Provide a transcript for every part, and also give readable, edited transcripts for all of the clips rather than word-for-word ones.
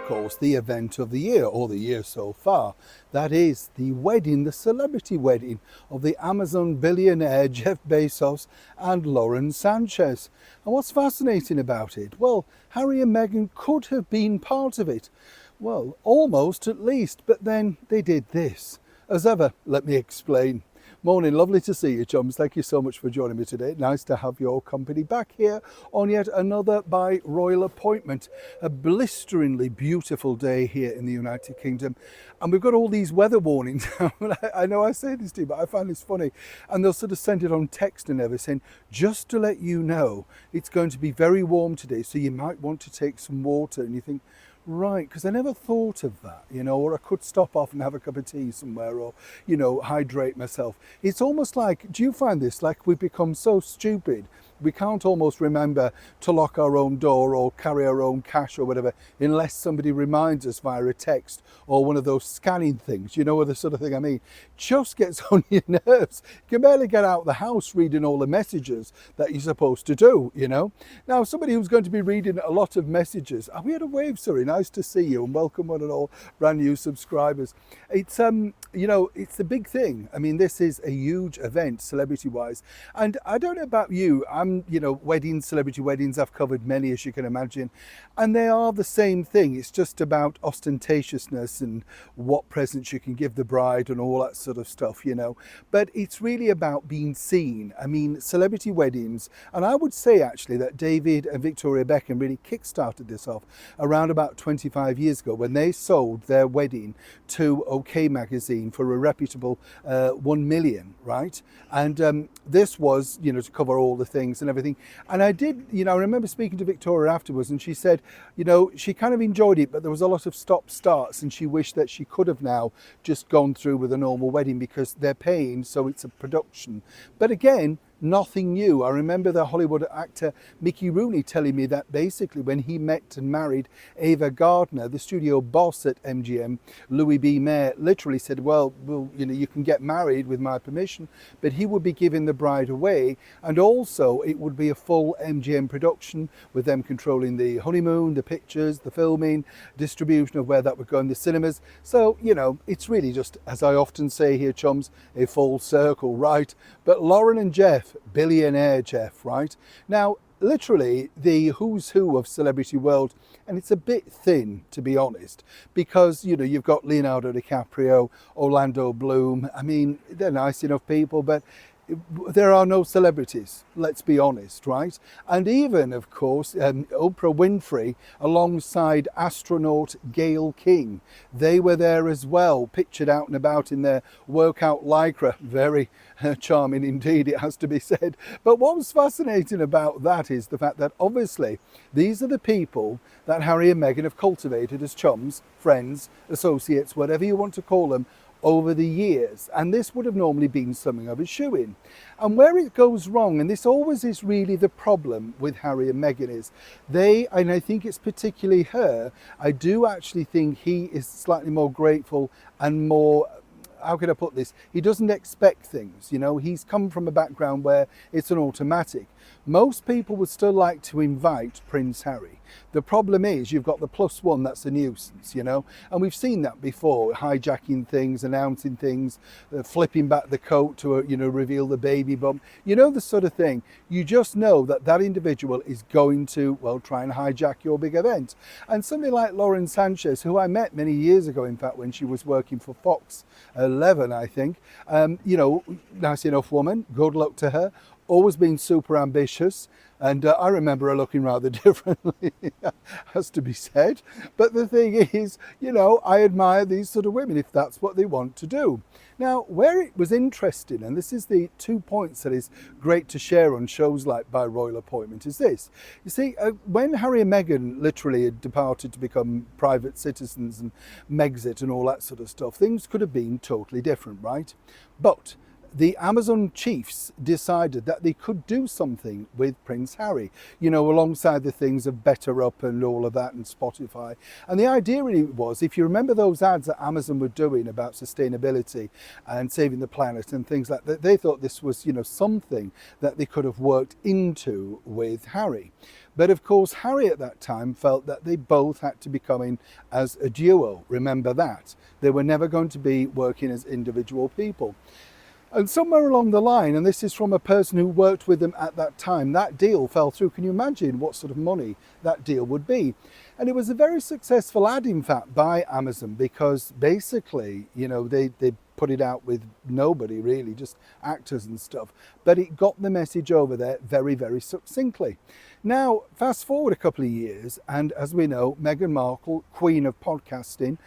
of course, the event of the year, or the year so far. That is the wedding, the celebrity wedding of the Amazon billionaire Jeff Bezos and Lauren Sanchez. And what's fascinating about it? Well, Harry and Meghan could have been part of it. Well, almost at least, but then they did this. As ever, let me explain. Morning, lovely to see you, chums. Thank you so much for joining me today. Nice to have your company back here on yet another by royal appointment. A blisteringly beautiful day here in the United Kingdom. And we've got all these weather warnings. I know I say this to you, but I find this funny. And they'll sort of send it on text and everything, just to let you know it's going to be very warm today, so you might want to take some water. And you think, right, because I never thought of that, or I could stop off and have a cup of tea somewhere, or, hydrate myself. It's almost like, do you find this, like we've become so stupid, we can't almost remember to lock our own door or carry our own cash or whatever, unless somebody reminds us via a text or one of those scanning things, the sort of thing I mean. Just gets on your nerves. You can barely get out of the house reading all the messages that you're supposed to do, Now, somebody who's going to be reading a lot of messages, we had a wave, sorry, nice to see you and welcome one and all brand new subscribers. It's, it's a big thing. I mean, this is a huge event, celebrity-wise. And I don't know about you, weddings, celebrity weddings, I've covered many, as you can imagine, and they are the same thing. It's just about ostentatiousness and what presents you can give the bride and all that sort of stuff, But it's really about being seen. I mean, celebrity weddings, and I would say actually that David and Victoria Beckham really kick-started this off around about 25 years ago when they sold their wedding to OK magazine for a reputable 1 million, right? And this was, to cover all the things and everything. And I did, I remember speaking to Victoria afterwards, and she said, she kind of enjoyed it, but there was a lot of stop-starts, and she wished that she could have now just gone through with a normal wedding because they're paying, so it's a production. But again, nothing new. I remember the Hollywood actor Mickey Rooney telling me that basically when he met and married Ava Gardner, the studio boss at MGM, Louis B. Mayer, literally said, well, you can get married with my permission, but he would be giving the bride away, and also it would be a full MGM production with them controlling the honeymoon, the pictures, the filming, distribution of where that would go in the cinemas. So, it's really just, as I often say here, chums, a full circle, right? But Lauren and Jeff, billionaire Jeff, right? Now, literally the who's who of celebrity world, and it's a bit thin, to be honest, because, you've got Leonardo DiCaprio, Orlando Bloom. I mean, they're nice enough people, but there are no celebrities, let's be honest, right? And even, of course, Oprah Winfrey alongside astronaut Gayle King. They were there as well, pictured out and about in their workout lycra. Very charming indeed, it has to be said. But what was fascinating about that is the fact that obviously these are the people that Harry and Meghan have cultivated as chums, friends, associates, whatever you want to call them, over the years, and this would have normally been something of a shoe-in. And where it goes wrong, and this always is really the problem with Harry and Meghan, is and I think it's particularly her, I do actually think he is slightly more grateful and more, how can I put this? He doesn't expect things, he's come from a background where it's an automatic. Most people would still like to invite Prince Harry. The problem is you've got the +1 that's a nuisance, and we've seen that before, hijacking things, announcing things, flipping back the coat to, reveal the baby bump, the sort of thing. You just know that that individual is going to, well, try and hijack your big event. And somebody like Lauren Sanchez, who I met many years ago, in fact, when she was working for Fox 11, I think, nice enough woman, good luck to her. Always been super ambitious, and I remember her looking rather differently, has to be said. But the thing is, I admire these sort of women if that's what they want to do. Now, where it was interesting, and this is the 2 points that is great to share on shows like By Royal Appointment, is this. You see, when Harry and Meghan literally had departed to become private citizens and Megxit and all that sort of stuff, things could have been totally different, right? But the Amazon chiefs decided that they could do something with Prince Harry, you know, alongside the things of Better Up and all of that and Spotify. And the idea really was, if you remember those ads that Amazon were doing about sustainability and saving the planet and things like that, they thought this was, you know, something that they could have worked into with Harry. But of course, Harry at that time felt that they both had to be coming as a duo. Remember that. They were never going to be working as individual people. And somewhere along the line, and this is from a person who worked with them at that time, that deal fell through. Can you imagine what sort of money that deal would be? And it was a very successful ad, in fact, by Amazon, because basically, you know, they put it out with nobody really, just actors and stuff. But it got the message over there very, very succinctly. Now, fast forward a couple of years, and as we know, Meghan Markle, queen of podcasting,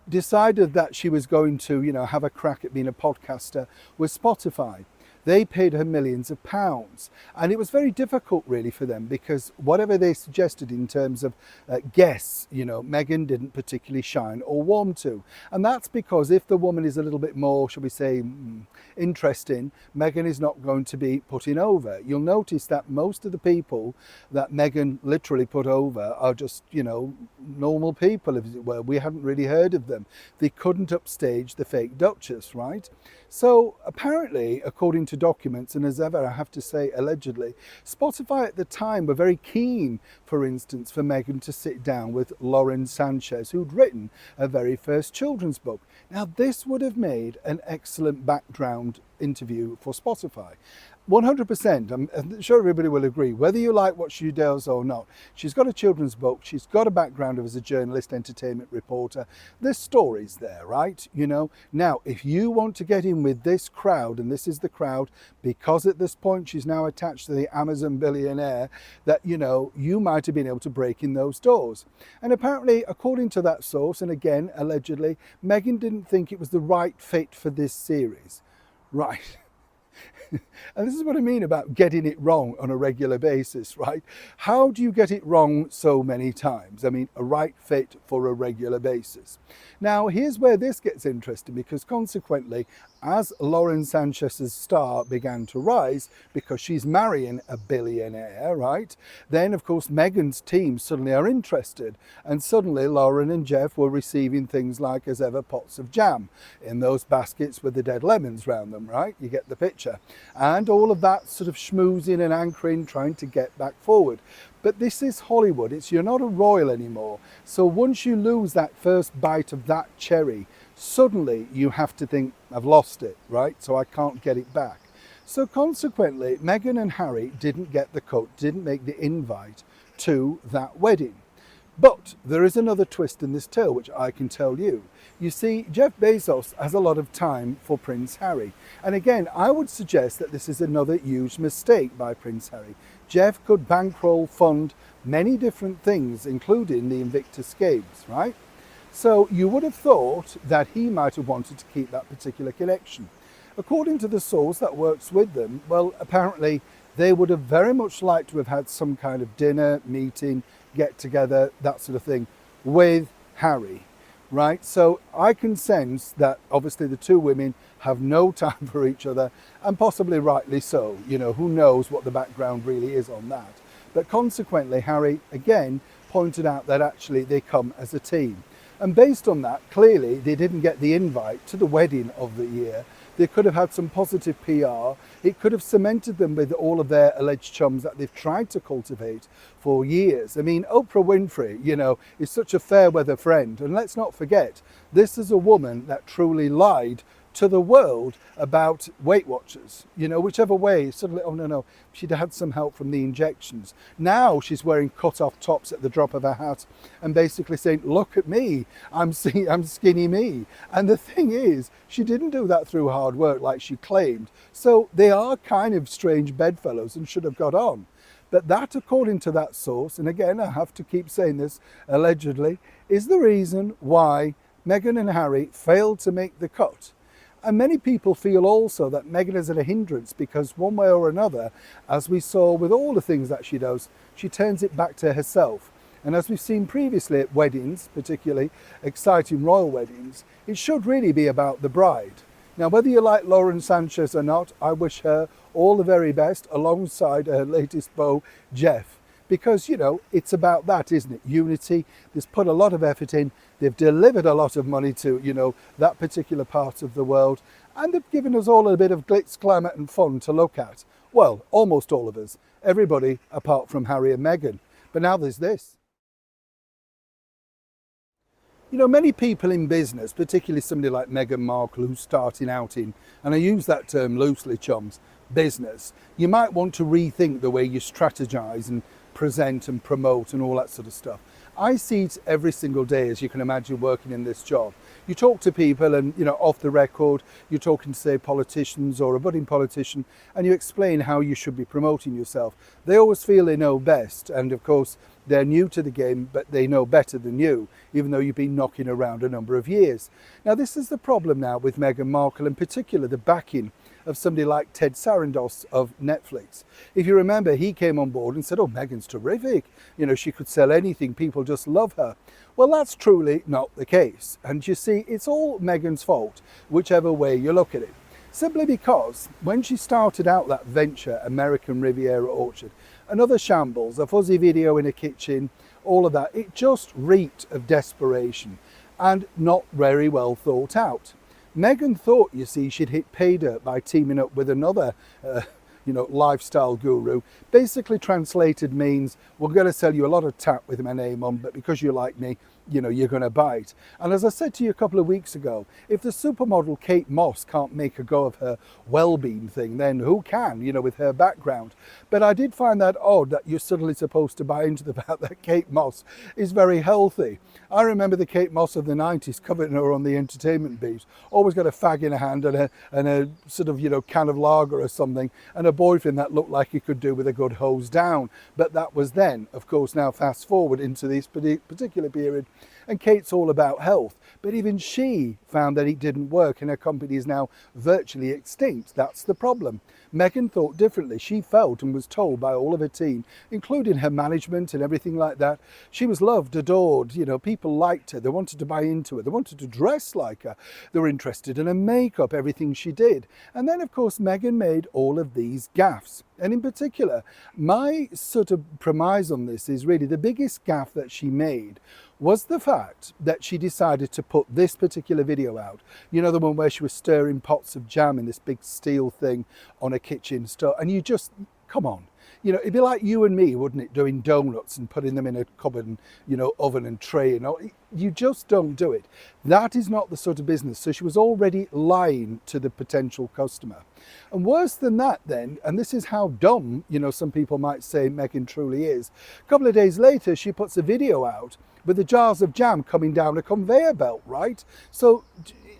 decided that she was going to, you know, have a crack at being a podcaster with Spotify. They paid her millions of pounds, and it was very difficult really for them, because whatever they suggested in terms of guests, you know, Meghan didn't particularly shine or warm to. And that's because if the woman is a little bit more, shall we say, interesting, Meghan is not going to be putting over. You'll notice that most of the people that Meghan literally put over are just, you know, normal people, as it were. We hadn't really heard of them. They couldn't upstage the fake Duchess, right? So apparently, according to documents, and as ever I have to say allegedly, Spotify at the time were very keen, for instance, for Meghan to sit down with Lauren Sanchez, who'd written her very first children's book. Now this would have made an excellent background interview for Spotify. 100%, I'm sure everybody will agree, whether you like what she does or not. She's got a children's book, she's got a background as a journalist, entertainment reporter. There's stories there, right? You know, now if you want to get in with this crowd, and this is the crowd, because at this point she's now attached to the Amazon billionaire, that, you know, you might have been able to break in those doors. And apparently, according to that source, and again, allegedly, Meghan didn't think it was the right fit for this series. Right. And this is what I mean about getting it wrong on a regular basis, right? How do you get it wrong so many times? I mean, a right fit for a regular basis. Now, here's where this gets interesting, because consequently, as Lauren Sanchez's star began to rise, because she's marrying a billionaire, right? Then, of course, Meghan's team suddenly are interested. And suddenly, Lauren and Jeff were receiving things like, as ever, pots of jam in those baskets with the dead lemons round them, right? You get the picture. And all of that sort of schmoozing and anchoring, trying to get back forward. But this is Hollywood. You're not a royal anymore. So once you lose that first bite of that cherry, suddenly you have to think, I've lost it, right? So I can't get it back. So consequently, Meghan and Harry didn't get the cut, didn't make the invite to that wedding. But there is another twist in this tale, which I can tell you. You see, Jeff Bezos has a lot of time for Prince Harry. And again, I would suggest that this is another huge mistake by Prince Harry. Jeff could bankroll fund many different things, including the Invictus Games, right? So you would have thought that he might have wanted to keep that particular connection. According to the source that works with them, well, apparently they would have very much liked to have had some kind of dinner, meeting, get together, that sort of thing, with Harry, right? So I can sense that obviously the two women have no time for each other, and possibly rightly so. You know, who knows what the background really is on that. But consequently, Harry, again, pointed out that actually they come as a team. And based on that, clearly they didn't get the invite to the wedding of the year. They could have had some positive PR. It could have cemented them with all of their alleged chums that they've tried to cultivate for years. I mean, Oprah Winfrey, you know, is such a fair weather friend. And let's not forget, this is a woman that truly lied to the world about Weight Watchers. You know, whichever way, suddenly, oh no, she'd had some help from the injections. Now she's wearing cut-off tops at the drop of a hat and basically saying, look at me, I'm skinny me. And the thing is, she didn't do that through hard work like she claimed. So they are kind of strange bedfellows and should have got on. But that, according to that source, and again, I have to keep saying this, allegedly, is the reason why Meghan and Harry failed to make the cut. And many people feel also that Meghan is at a hindrance because one way or another, as we saw with all the things that she does, she turns it back to herself. And as we've seen previously at weddings, particularly exciting royal weddings, it should really be about the bride. Now, whether you like Lauren Sanchez or not, I wish her all the very best alongside her latest beau, Jeff. Because, you know, it's about that, isn't it? Unity. They've put a lot of effort in. They've delivered a lot of money to, you know, that particular part of the world. And they've given us all a bit of glitz, glamour and fun to look at. Well, almost all of us. Everybody apart from Harry and Meghan. But now there's this. You know, many people in business, particularly somebody like Meghan Markle, who's starting out in, and I use that term loosely, chums, business, you might want to rethink the way you strategize and present and promote and all that sort of stuff. I see it every single day, as you can imagine, working in this job. You talk to people and, you know, off the record, you're talking to, say, politicians or a budding politician, and you explain how you should be promoting yourself. They always feel they know best. And of course, they're new to the game, but they know better than you, even though you've been knocking around a number of years. Now, this is the problem now with Meghan Markle, in particular, the backing of somebody like Ted Sarandos of Netflix. If you remember, he came on board and said, oh, Meghan's terrific. You know, she could sell anything. People just love her. Well, that's truly not the case. And you see, it's all Meghan's fault, whichever way you look at it. Simply because when she started out that venture, American Riviera Orchard, another shambles, a fuzzy video in a kitchen, all of that, it just reeked of desperation and not very well thought out. Meghan thought, you see, she'd hit pay dirt by teaming up with another, lifestyle guru. Basically translated means, we're going to sell you a lot of tat with my name on, but because you like me, you know, you're going to buy it. And as I said to you a couple of weeks ago, if the supermodel Kate Moss can't make a go of her well-being thing, then who can, you know, with her background? But I did find that odd that you're suddenly supposed to buy into the fact that Kate Moss is very healthy. I remember the Kate Moss of the 90s covering her on the entertainment beat. Always got a fag in her hand and a sort of, you know, can of lager or something, and a boyfriend that looked like he could do with a good hose down. But that was then. Of course, now fast forward into this particular period, and Kate's all about health. But even she found that it didn't work, and her company is now virtually extinct. That's the problem. Meghan thought differently. She felt and was told by all of her team, including her management and everything like that, she was loved, adored. You know, people liked her. They wanted to buy into her. They wanted to dress like her. They were interested in her makeup, everything she did. And then, of course, Meghan made all of these gaffes. And in particular, my sort of premise on this is really the biggest gaffe that she made was the fact that she decided to put this particular video out. You know, the one where she was stirring pots of jam in this big steel thing on a kitchen stove. And you just, come on. You know, it'd be like you and me, wouldn't it, doing donuts and putting them in a cupboard and, you know, oven and tray and all. You just don't do it. That is not the sort of business. So she was already lying to the potential customer. And worse than that then, and this is how dumb, you know, some people might say Meghan truly is. A couple of days later, she puts a video out with the jars of jam coming down a conveyor belt, right? So,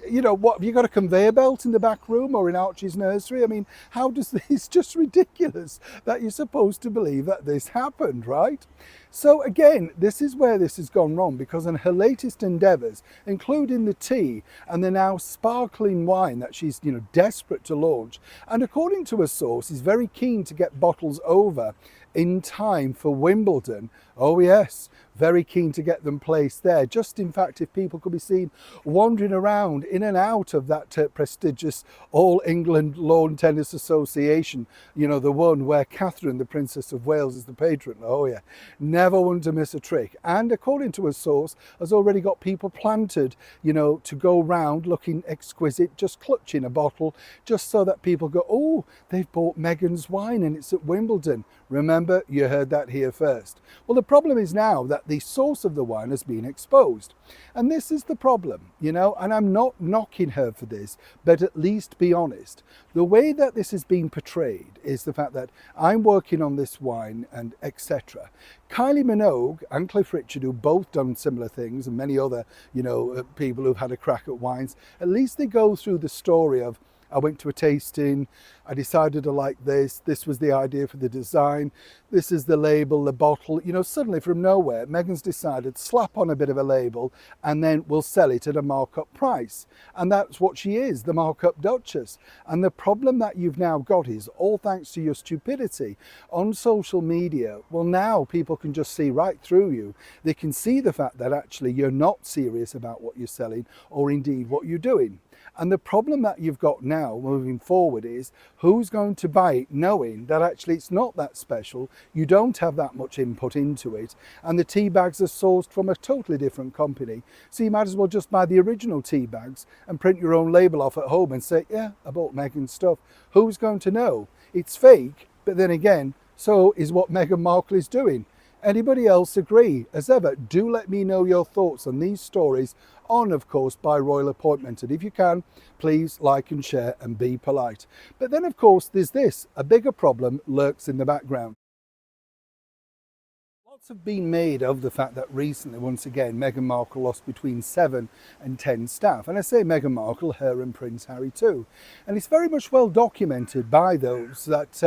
you know, what, have you got a conveyor belt in the back room or in Archie's nursery? I mean, how does this, it's just ridiculous that you're supposed to believe that this happened, right? So again, this is where this has gone wrong, because in her latest endeavours, including the tea and the now sparkling wine that she's, you know, desperate to launch, and according to a source, is very keen to get bottles over in time for Wimbledon. Oh yes, very keen to get them placed there. Just in fact, if people could be seen wandering around in and out of that prestigious All England Lawn Tennis Association, you know, the one where Catherine, the Princess of Wales, is the patron. Oh yeah, never one to miss a trick. And according to a source, has already got people planted, you know, to go round looking exquisite, just clutching a bottle, just so that people go, oh, they've bought Meghan's wine and it's at Wimbledon. Remember, you heard that here first. Well, the problem is now that the source of the wine has been exposed. And this is the problem, you know, and I'm not knocking her for this, but at least be honest. The way that this is being portrayed is the fact that I'm working on this wine and etc. Kylie Minogue and Cliff Richard, who both done similar things, and many other, you know, people who've had a crack at wines, at least they go through the story of, I went to a tasting, I decided to like this was the idea for the design, this is the label, the bottle. You know, suddenly from nowhere, Meghan's decided, slap on a bit of a label and then we'll sell it at a markup price. And that's what she is, the markup duchess. And the problem that you've now got is, all thanks to your stupidity on social media, well, now people can just see right through you. They can see the fact that actually you're not serious about what you're selling or indeed what you're doing. And the problem that you've got now moving forward is who's going to buy it knowing that actually it's not that special, you don't have that much input into it, and the tea bags are sourced from a totally different company. So you might as well just buy the original tea bags and print your own label off at home and say, yeah, I bought Meghan's stuff. Who's going to know? It's fake, but then again, so is what Meghan Markle is doing. Anybody else agree? As ever, do let me know your thoughts on these stories on, of course, by royal appointment. And if you can, please like and share and be polite. But then, of course, there's this. A bigger problem lurks in the background. Lots have been made of the fact that recently, once again, Meghan Markle lost between 7 and 10 staff. And I say Meghan Markle, her and Prince Harry too. And it's very much well documented by those that,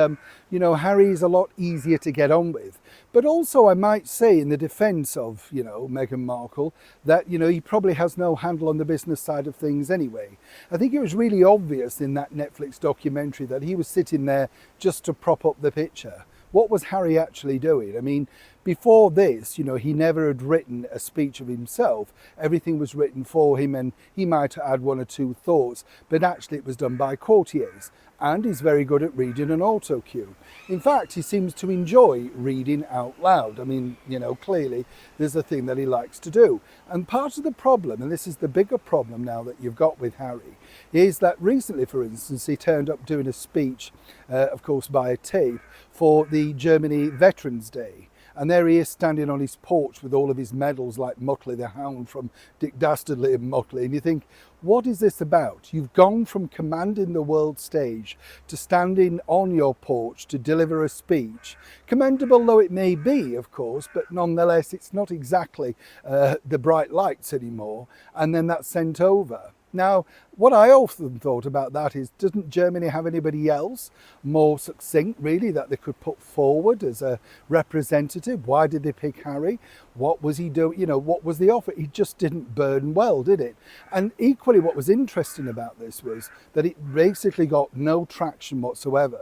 Harry is a lot easier to get on with. But also I might say in the defence of, Meghan Markle, that, he probably has no handle on the business side of things anyway. I think it was really obvious in that Netflix documentary that he was sitting there just to prop up the picture. What was Harry actually doing? I mean, before this, he never had written a speech of himself. Everything was written for him, and he might add one or two thoughts, but actually it was done by courtiers. And he's very good at reading an auto cue. In fact, he seems to enjoy reading out loud. I mean, clearly there's a thing that he likes to do. And part of the problem, and this is the bigger problem now that you've got with Harry, is that recently, for instance, he turned up doing a speech, of course, via tape, for the Germany Veterans Day. And there he is standing on his porch with all of his medals like Muttley the Hound from Dick Dastardly and Muttley. And you think, what is this about? You've gone from commanding the world stage to standing on your porch to deliver a speech. Commendable though it may be, of course, but nonetheless, it's not exactly the bright lights anymore. And then that's sent over. Now, what I often thought about that is, doesn't Germany have anybody else more succinct, really, that they could put forward as a representative? Why did they pick Harry? What was he doing? What was the offer? He just didn't burn well, did it? And equally, what was interesting about this was that it basically got no traction whatsoever.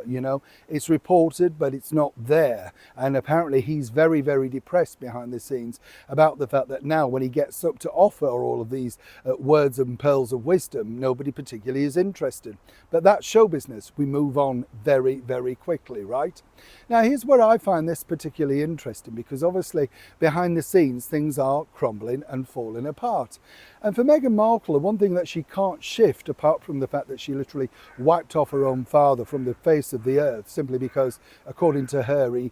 It's reported, but it's not there. And apparently he's very, very depressed behind the scenes about the fact that now when he gets up to offer all of these words and pearls of wisdom, nobody particularly is interested. But that's show business. We move on very, very quickly, right? Now, here's where I find this particularly interesting, because obviously behind the scenes, things are crumbling and falling apart. And for Meghan Markle, the one thing that she can't shift, apart from the fact that she literally wiped off her own father from the face of the earth, simply because, according to her, he,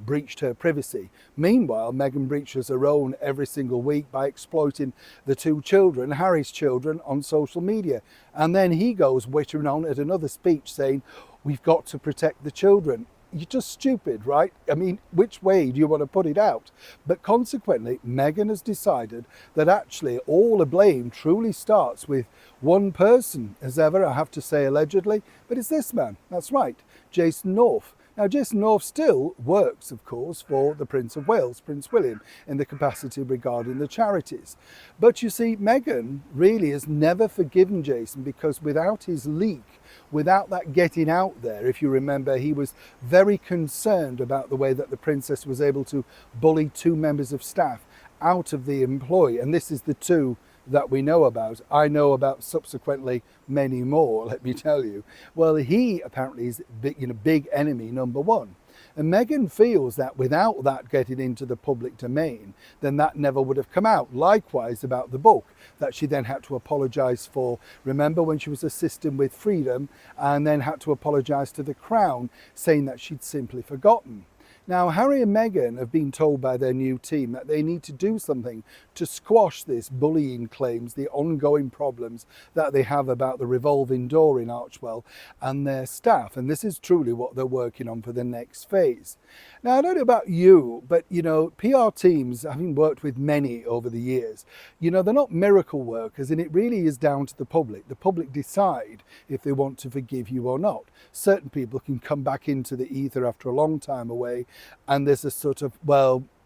breached her privacy. Meanwhile, Meghan breaches her own every single week by exploiting the two children, Harry's children, on social media. And then he goes wittering on at another speech saying, we've got to protect the children. You're just stupid, right? I mean, which way do you want to put it out? But consequently, Meghan has decided that actually all the blame truly starts with one person, as ever, I have to say allegedly, but it's this man. That's right, Jason North. Now, Jason North still works, of course, for the Prince of Wales, Prince William, in the capacity regarding the charities. But you see, Meghan really has never forgiven Jason, because without his leak, without that getting out there, if you remember, he was very concerned about the way that the princess was able to bully 2 members of staff out of the employ. And this is the 2 that we know about. I know about subsequently many more, let me tell you. Well, he apparently is big enemy number 1. And Meghan feels that without that getting into the public domain, then that never would have come out. Likewise about the book that she then had to apologise for. Remember when she was assisting with Freedom, and then had to apologise to the Crown, saying that she'd simply forgotten. Now, Harry and Meghan have been told by their new team that they need to do something to squash this bullying claims, the ongoing problems that they have about the revolving door in Archwell and their staff. And this is truly what they're working on for the next phase. Now, I don't know about you, but, PR teams, having worked with many over the years, they're not miracle workers, and it really is down to the public. The public decide if they want to forgive you or not. Certain people can come back into the ether after a long time away, and there's a sort of,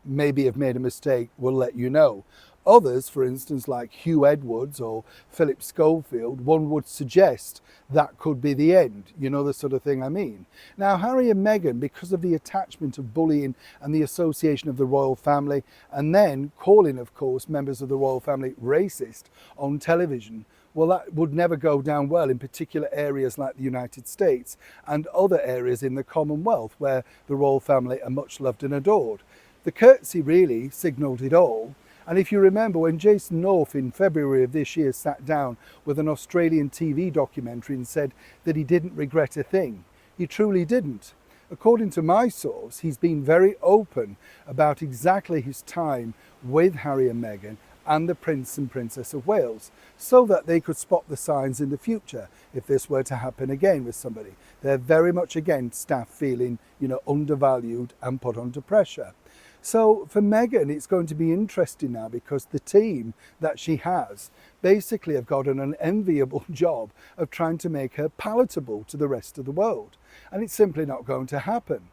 maybe I've made a mistake, we'll let you know. Others, for instance, like Hugh Edwards or Philip Schofield, one would suggest that could be the end, the sort of thing I mean. Now, Harry and Meghan, because of the attachment of bullying and the association of the royal family, and then calling, of course, members of the royal family racist on television, Well, that would never go down well in particular areas like the United States and other areas in the Commonwealth where the royal family are much loved and adored. The curtsy really signalled it all. And if you remember when Jason North in February of this year sat down with an Australian TV documentary and said that he didn't regret a thing, he truly didn't. According to my source, he's been very open about exactly his time with Harry and Meghan and the Prince and Princess of Wales, so that they could spot the signs in the future if this were to happen again with somebody. They're very much against staff feeling, undervalued and put under pressure. So for Meghan, it's going to be interesting now because the team that she has basically have got an unenviable job of trying to make her palatable to the rest of the world. And it's simply not going to happen.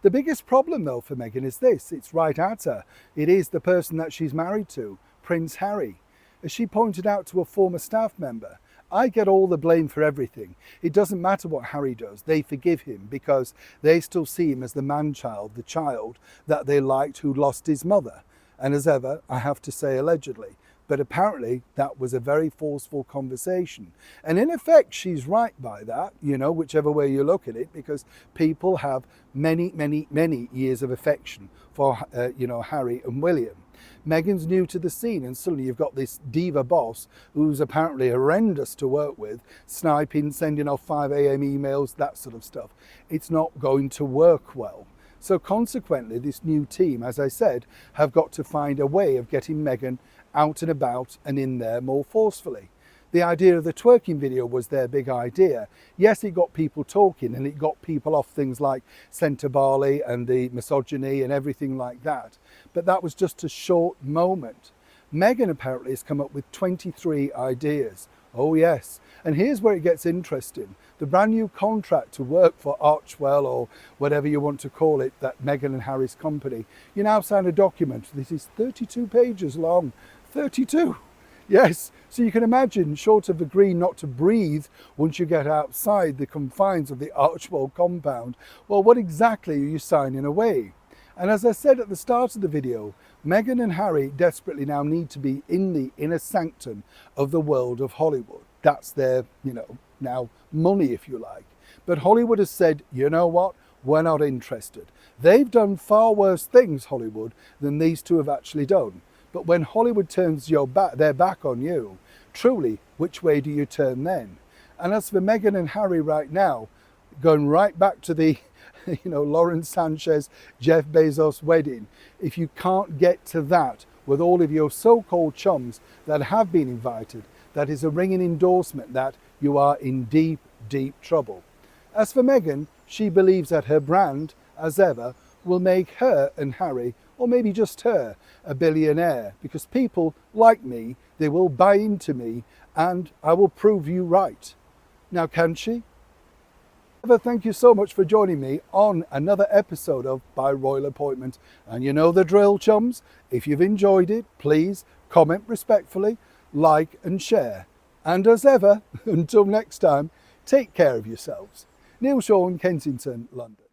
The biggest problem though for Meghan is this, it's right at her. It is the person that she's married to, Prince Harry. As she pointed out to a former staff member, I get all the blame for everything. It doesn't matter what Harry does, they forgive him because they still see him as the man-child, the child that they liked who lost his mother. And as ever, I have to say allegedly, but apparently that was a very forceful conversation. And in effect, she's right by that, whichever way you look at it, because people have many, many, many years of affection for, Harry and William. Meghan's new to the scene and suddenly you've got this diva boss who's apparently horrendous to work with, sniping, sending off 5 a.m. emails, that sort of stuff. It's not going to work well. So consequently, this new team, as I said, have got to find a way of getting Meghan out and about and in there more forcefully. The idea of the twerking video was their big idea. Yes, it got people talking and it got people off things like Centre Barley and the misogyny and everything like that. But that was just a short moment. Meghan apparently has come up with 23 ideas. Oh yes, and here's where it gets interesting. The brand new contract to work for Archwell or whatever you want to call it, that Meghan and Harry's company, you now sign a document. This is 32 pages long, 32. Yes, so you can imagine, short of agreeing not to breathe once you get outside the confines of the Archwell compound, well, what exactly are you signing away? And as I said at the start of the video, Meghan and Harry desperately now need to be in the inner sanctum of the world of Hollywood. That's their, now money, if you like. But Hollywood has said, you know what, we're not interested. They've done far worse things, Hollywood, than these two have actually done. But when Hollywood turns their back on you, truly, which way do you turn then? And as for Meghan and Harry right now, going right back to the, Lauren Sanchez, Jeff Bezos wedding, if you can't get to that with all of your so-called chums that have been invited, that is a ringing endorsement that you are in deep, deep trouble. As for Meghan, she believes that her brand, as ever, will make her and Harry, or maybe just her, a billionaire, because people like me, they will buy into me and I will prove you right. Now, can she? Thank you so much for joining me on another episode of By Royal Appointment. And you know the drill, chums. If you've enjoyed it, please comment respectfully, like and share. And as ever, until next time, take care of yourselves. Neil Shaw, Kensington, London.